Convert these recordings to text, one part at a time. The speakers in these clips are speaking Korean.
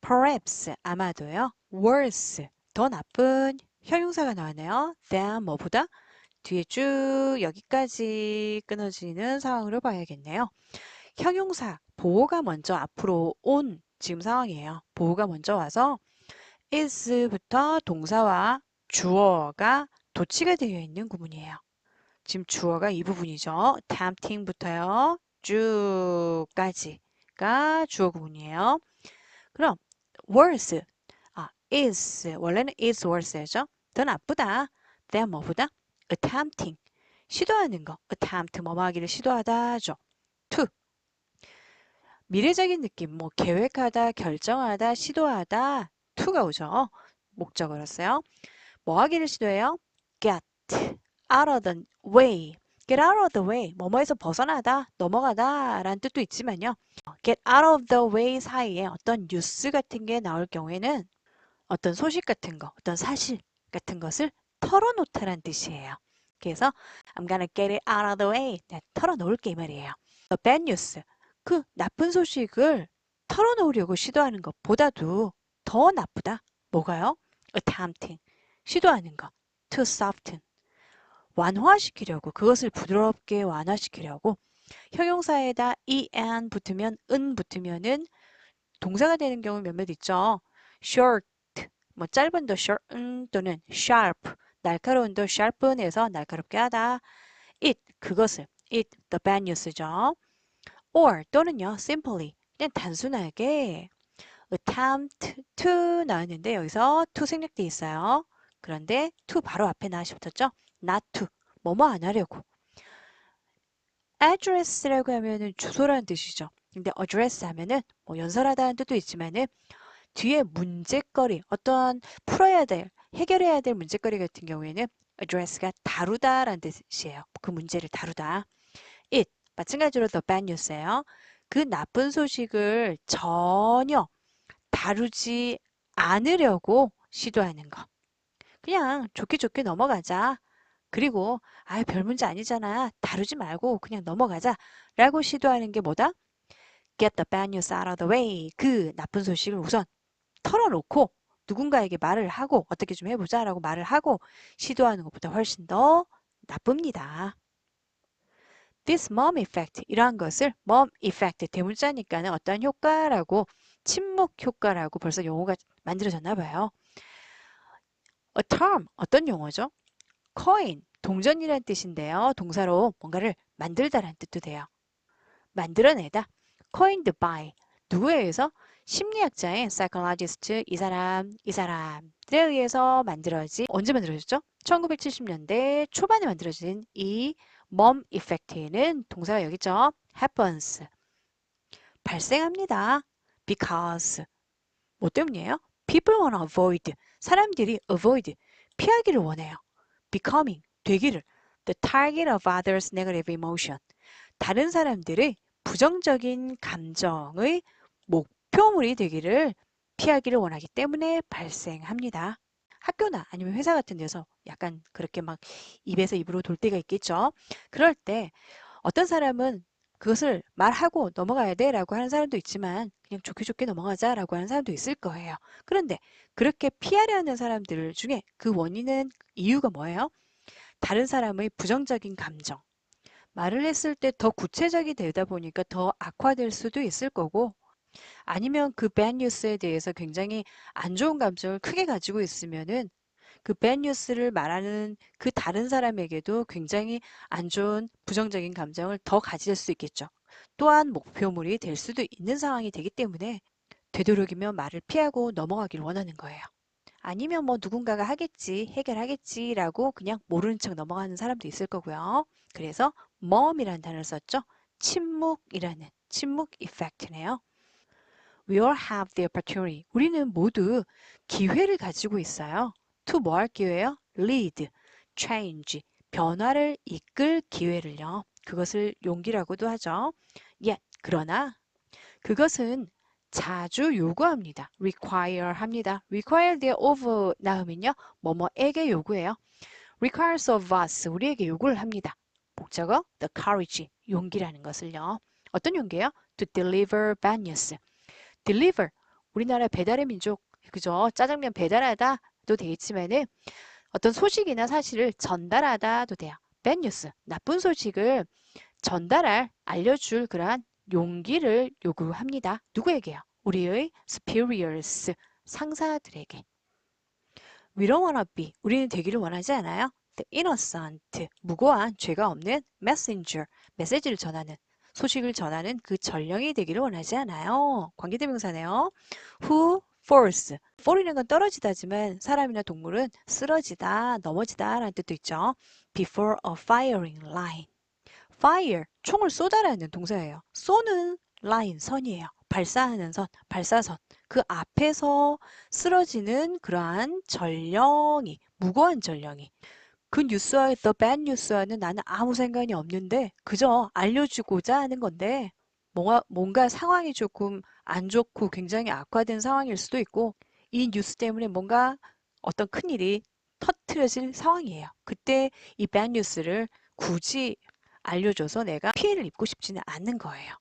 perhaps 아마도요. worse 더 나쁜 형용사가 나왔네요. than 뭐보다 뒤에 쭉 여기까지 끊어지는 상황으로 봐야겠네요. 형용사 보호가 먼저 앞으로 온 지금 상황이에요. 보호가 먼저 와서 is부터 동사와 주어가 도치가 되어 있는 구문이에요. 지금 주어가 이 부분이죠. tempting부터요. 쭉까지가 주어 구문이에요. 그럼 worse, is 원래는 is worse죠. 더 나쁘다. than 뭐보다 attempting 시도하는 거. attempt 뭐뭐 하기를 시도하다죠. to 미래적인 느낌 뭐 계획하다, 결정하다, 시도하다 to가 오죠. 목적어로서요. 뭐 하기를 시도해요? get out of the way. get out of the way. 뭐뭐에서 벗어나다, 넘어가다 라는 뜻도 있지만요. get out of the way 사이에 어떤 뉴스 같은 게 나올 경우에는 어떤 소식 같은 거, 어떤 사실 같은 것을 털어놓다라는 뜻이에요. 그래서 I'm gonna get it out of the way. 내가 털어놓을게 이 말이에요. The bad news. 그 나쁜 소식을 털어놓으려고 시도하는 것보다도 더 나쁘다. 뭐가요? attempting. 시도하는 거. to soften. 완화시키려고 그것을 부드럽게 완화시키려고 형용사에다 en 붙으면 은 붙으면은 동사가 되는 경우 몇몇 있죠. short 뭐 짧은 더 short 또는 sharp 날카로운 더 sharpen해서 날카롭게 하다. it 그것을 it the bad news죠. or 또는요 simply 그냥 단순하게 attempt to 나왔는데 여기서 to 생략돼 있어요. 그런데 to 바로 앞에 나시 붙었죠. not to 뭐뭐 안 하려고. address라고 하면은 주소라는 뜻이죠. 근데 address 하면은 뭐 연설하다는 뜻도 있지만은 뒤에 문제거리, 어떠한 풀어야 될, 해결해야 될 문제거리 같은 경우에는 address가 다루다라는 뜻이에요. 그 문제를 다루다. it, 마찬가지로 the bad news예요. 그 나쁜 소식을 전혀 다루지 않으려고 시도하는 거. 그냥 좋게 좋게 넘어가자. 그리고 별 문제 아니잖아. 다루지 말고 그냥 넘어가자. 라고 시도하는 게 뭐다? Get the bad news out of the way. 그 나쁜 소식을 우선 털어놓고 누군가에게 말을 하고 어떻게 좀 해보자 라고 말을 하고 시도하는 것보다 훨씬 더 나쁩니다. This mom effect 이러한 것을 mom effect 대문자니까는 어떤 효과라고 침묵 효과라고 벌써 용어가 만들어졌나 봐요. A term 어떤 용어죠? coin 동전이라는 뜻인데요. 동사로 뭔가를 만들다라는 뜻도 돼요. 만들어내다. coined by 누구에 의해서? 심리학자인 psychologist 이 사람들에 의해서 만들어진 언제 만들어졌죠? 1970년대 초반에 만들어진 이 mom effect는 동사가 여기 있죠. happens 발생합니다. because 뭐 때문이에요? people wanna avoid 사람들이 avoid 피하기를 원해요. becoming 되기를 the target of others' negative emotion 다른 사람들의 부정적인 감정의 목표물이 되기를 피하기를 원하기 때문에 발생합니다. 학교나 아니면 회사 같은 데서 약간 그렇게 막 입에서 입으로 돌 때가 있겠죠. 그럴 때 어떤 사람은 그것을 말하고 넘어가야 돼 라고 하는 사람도 있지만 그냥 좋게 좋게 넘어가자 라고 하는 사람도 있을 거예요. 그런데 그렇게 피하려 하는 사람들 중에 그 원인은 이유가 뭐예요? 다른 사람의 부정적인 감정, 말을 했을 때 더 구체적이 되다 보니까 더 악화될 수도 있을 거고 아니면 그 bad news에 대해서 굉장히 안 좋은 감정을 크게 가지고 있으면은 그 bad news를 말하는 그 다른 사람에게도 굉장히 안 좋은 부정적인 감정을 더 가질 수 있겠죠. 또한 목표물이 될 수도 있는 상황이 되기 때문에 되도록이면 말을 피하고 넘어가길 원하는 거예요. 아니면 뭐 누군가가 하겠지, 해결하겠지라고 그냥 모르는 척 넘어가는 사람도 있을 거고요. 그래서 mom이라는 단어를 썼죠. 침묵이라는 침묵 이펙트네요. We all have the opportunity. 우리는 모두 기회를 가지고 있어요. to 뭐 할 기회예요? lead, change, 변화를 이끌 기회를요. 그것을 용기라고도 하죠. Yet, 그러나 그것은 자주 요구합니다. require 합니다. require 뒤에 of 나오면요. 뭐뭐에게 요구해요. requires of us, 우리에게 요구를 합니다. 목적어 the courage, 용기라는 것을요. 어떤 용기예요? to deliver bad news. deliver, 우리나라 배달의 민족, 그죠? 짜장면 배달하다도 되겠지만은 어떤 소식이나 사실을 전달하다도 돼요. bad news, 나쁜 소식을 전달할, 알려줄 그러한 용기를 요구합니다. 누구에게요? 우리의 superiors, 상사들에게. We don't wanna be, 우리는 되기를 원하지 않아요. The innocent, 무고한, 죄가 없는 messenger, 메시지를 전하는, 소식을 전하는 그 전령이 되기를 원하지 않아요. 관계대명사네요. Who falls, fall이라는 건 떨어지다지만 사람이나 동물은 쓰러지다, 넘어지다 라는 뜻도 있죠. Before a firing line. fire, 총을 쏘다라는 동사예요. 쏘는 line, 선이에요. 발사하는 선, 발사선. 그 앞에서 쓰러지는 그러한 전령이, 무고한 전령이. 그 뉴스와 the bad 뉴스와는 나는 아무 상관이 없는데 그저 알려주고자 하는 건데 뭔가 상황이 조금 안 좋고 굉장히 악화된 상황일 수도 있고 이 뉴스 때문에 뭔가 어떤 큰일이 터트려질 상황이에요. 그때 이 bad 뉴스를 굳이 알려줘서 내가 피해를 입고 싶지는 않는 거예요.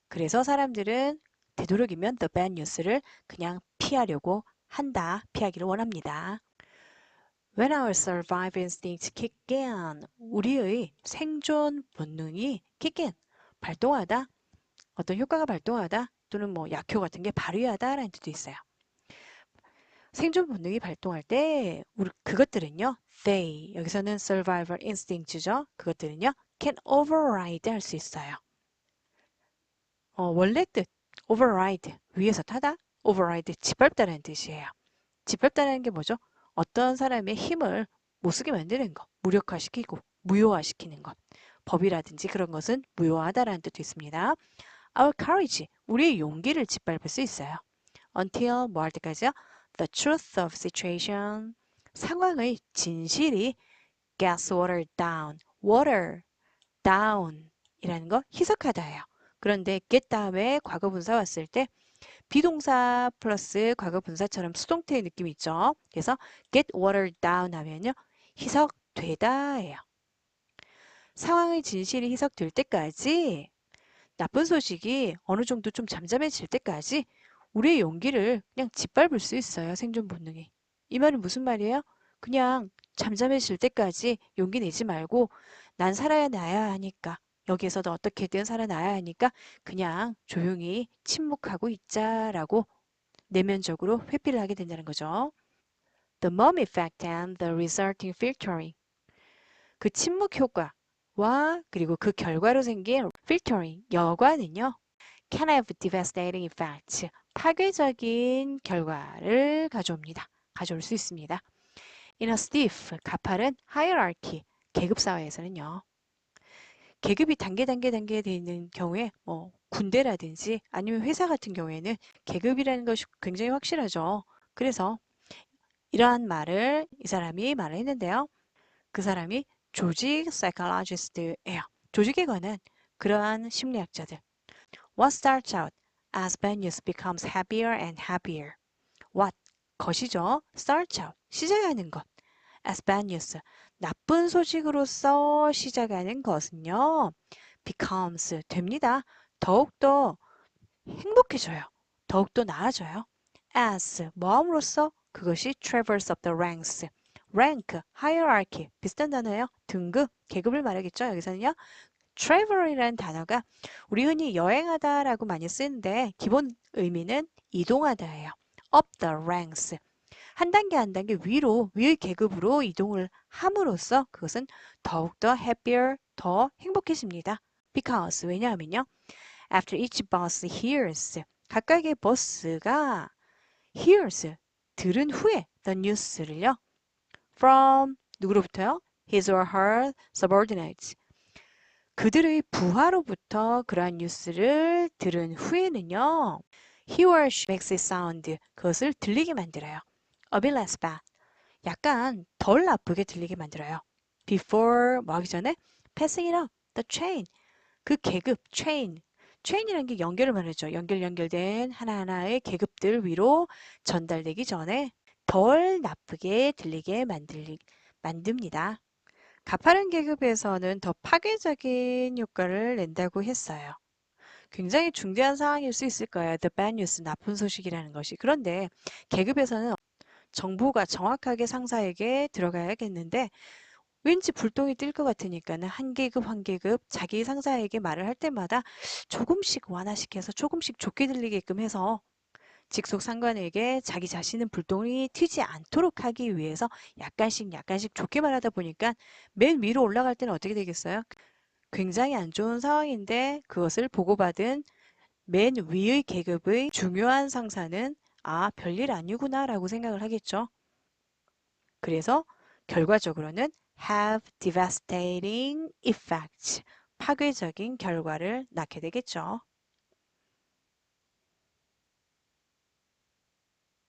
그래서 사람들은 되도록이면 the bad 뉴스를 그냥 피하려고 한다. 피하기를 원합니다. When our survival instincts kick in, 우리의 생존 본능이 kick in, 발동하다, 어떤 효과가 발동하다 또는 뭐 약효 같은 게 발휘하다라는 뜻도 있어요. 생존 본능이 발동할 때 그것들은요, they, 여기서는 survival instinct죠. 그것들은요, can override 할 수 있어요. 원래 뜻, override, 위에서 타다, override, 짓밟다라는 뜻이에요. 짓밟다라는 게 뭐죠? 어떤 사람의 힘을 못 쓰게 만드는 것, 무력화시키고 무효화시키는 것. 법이라든지 그런 것은 무효하다라는 뜻도 있습니다. Our courage, 우리의 용기를 짓밟을 수 있어요. Until 뭐 할 때까지요? The truth of situation, 상황의 진실이 gets watered down, water down 이라는 거 희석하다예요. 그런데 get 다음에 과거분사 왔을 때 비동사 플러스 과거분사처럼 수동태의 느낌이 있죠. 그래서 get watered down 하면요. 희석되다예요. 상황의 진실이 희석될 때까지 나쁜 소식이 어느 정도 좀 잠잠해질 때까지 우리의 용기를 그냥 짓밟을 수 있어요. 생존 본능이. 이 말은 무슨 말이에요? 그냥 잠잠해질 때까지 용기 내지 말고 난 살아나야 하니까 여기에서도 어떻게든 살아나야 하니까 그냥 조용히 침묵하고 있자라고 내면적으로 회피를 하게 된다는 거죠. The mom effect and the resulting filtering. 그 침묵 효과와 그리고 그 결과로 생긴 filtering, 여과는요. can have devastating effects. 파괴적인 결과를 가져옵니다. 가져올 수 있습니다. In a stiff, 가파른 hierarchy, 계급사회에서는요. 계급이 단계 되어 있는 경우에 군대라든지 아니면 회사 같은 경우에는 계급이라는 것이 굉장히 확실하죠. 그래서 이러한 말을 이 사람이 말을 했는데요. 그 사람이 조직 psychologist예요. 조직에 관한 그러한 심리학자들. What starts out as bad news becomes happier and happier. What, 것이죠. starts out, 시작하는 것. as bad news, 나쁜 소식으로서 시작하는 것은요. becomes, 됩니다. 더욱더 행복해져요. 더욱더 나아져요. as, 뭐함으로써 그것이 traverse up the ranks. rank, hierarchy, 비슷한 단어예요. 등급, 계급을 말하겠죠. 여기서는요. travel이라는 단어가 우리 흔히 여행하다라고 많이 쓰는데 기본 의미는 이동하다예요. up the ranks. 한 단계 한 단계 위로, 위의 계급으로 이동을 함으로써 그것은 더욱더 happier, 더 행복해집니다. because, 왜냐하면요. after each bus hears, 각각의 버스가 hears, 들은 후에 the news를요. from, 누구로부터요? his or her subordinates. 그들의 부하로부터 그러한 뉴스를 들은 후에는요. he or she makes it sound, 그것을 들리게 만들어요. a bit less bad, 약간 덜 나쁘게 들리게 만들어요. before, 뭐 하기 전에 passing it up the chain, 그 계급, chain이라는 게 연결을 말하죠. 연결된 하나하나의 계급들 위로 전달되기 전에 덜 나쁘게 들리게 만듭니다. 가파른 계급에서는 더 파괴적인 효과를 낸다고 했어요. 굉장히 중대한 상황일 수 있을 거예요. The bad news, 나쁜 소식이라는 것이. 그런데 계급에서는 정보가 정확하게 상사에게 들어가야겠는데 왠지 불똥이 뛸 것 같으니까는 한 계급 한 계급 자기 상사에게 말을 할 때마다 조금씩 완화시켜서 조금씩 좋게 들리게끔 해서 직속 상관에게 자기 자신은 불똥이 튀지 않도록 하기 위해서 약간씩 약간씩 좋게 말하다 보니까 맨 위로 올라갈 때는 어떻게 되겠어요? 굉장히 안 좋은 상황인데 그것을 보고받은 맨 위의 계급의 중요한 상사는 아, 별일 아니구나 라고 생각을 하겠죠. 그래서 결과적으로는 have devastating effects, 파괴적인 결과를 낳게 되겠죠.